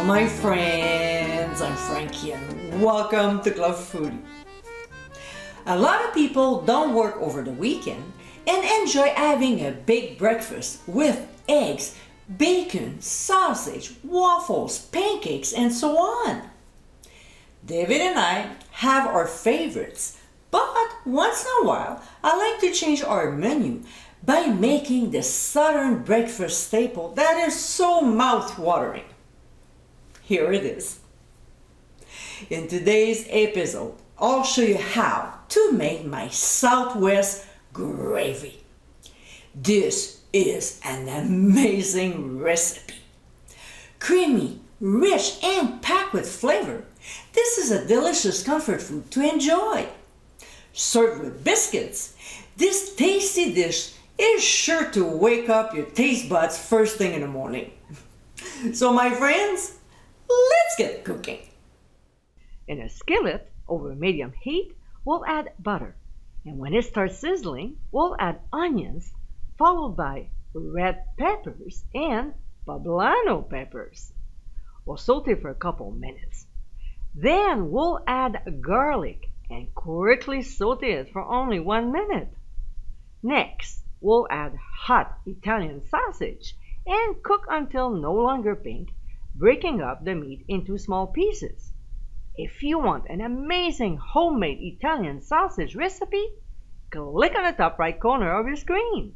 my friends, I'm Frankie and welcome to Club Foodie. A lot of people don't work over the weekend and enjoy having a big breakfast with eggs, bacon, sausage, waffles, pancakes, and so on. David and I have our favorites, but once in a while I like to change our menu by making the Southern breakfast staple that is so mouth-watering. Here it is. In today's episode, I'll show you how to make my Southwest gravy. This is an amazing recipe. Creamy, rich, and packed with flavor, this is a delicious comfort food to enjoy. Served with biscuits, this tasty dish is sure to wake up your taste buds first thing in the morning. So my friends, let's get cooking. In a skillet over medium heat, we'll add butter. And when it starts sizzling, we'll add onions, followed by red peppers and poblano peppers. We'll saute for a couple minutes. Then we'll add garlic and quickly saute it for only 1 minute. Next, we'll add hot Italian sausage and cook until no longer pink, breaking up the meat into small pieces. If you want an amazing homemade Italian sausage recipe, click on the top right corner of your screen.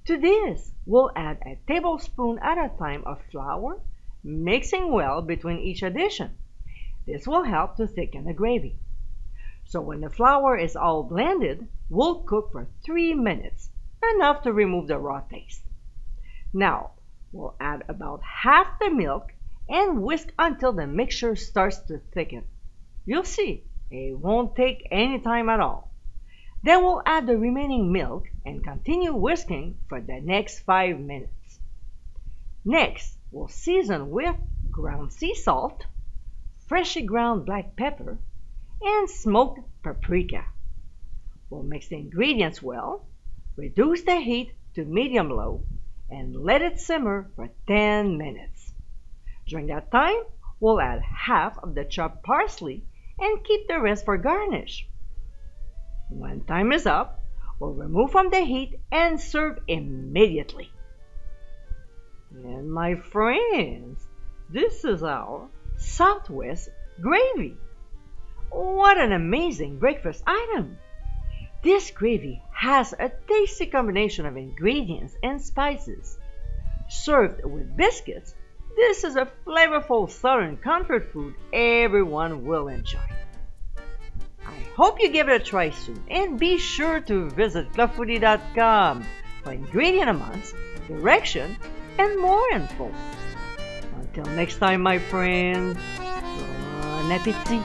To this, we'll add a tablespoon at a time of flour, mixing well between each addition. This will help to thicken the gravy. So when the flour is all blended, we'll cook for 3 minutes, enough to remove the raw taste. Now, we'll add about half the milk and whisk until the mixture starts to thicken. You'll see, it won't take any time at all. Then we'll add the remaining milk and continue whisking for the next 5 minutes. Next, we'll season with ground sea salt, freshly ground black pepper, and smoked paprika. We'll mix the ingredients well, reduce the heat to medium-low, and let it simmer for 10 minutes. During that time, we'll add half of the chopped parsley and keep the rest for garnish. When time is up, we'll remove from the heat and serve immediately. And my friends, this is our Southwest gravy. What an amazing breakfast item! This gravy has a tasty combination of ingredients and spices. Served with biscuits, this is a flavorful Southern comfort food everyone will enjoy. I hope you give it a try soon, and be sure to visit clubfoodie.com for ingredient amounts, direction, and more info. Until next time, my friends, bon appétit!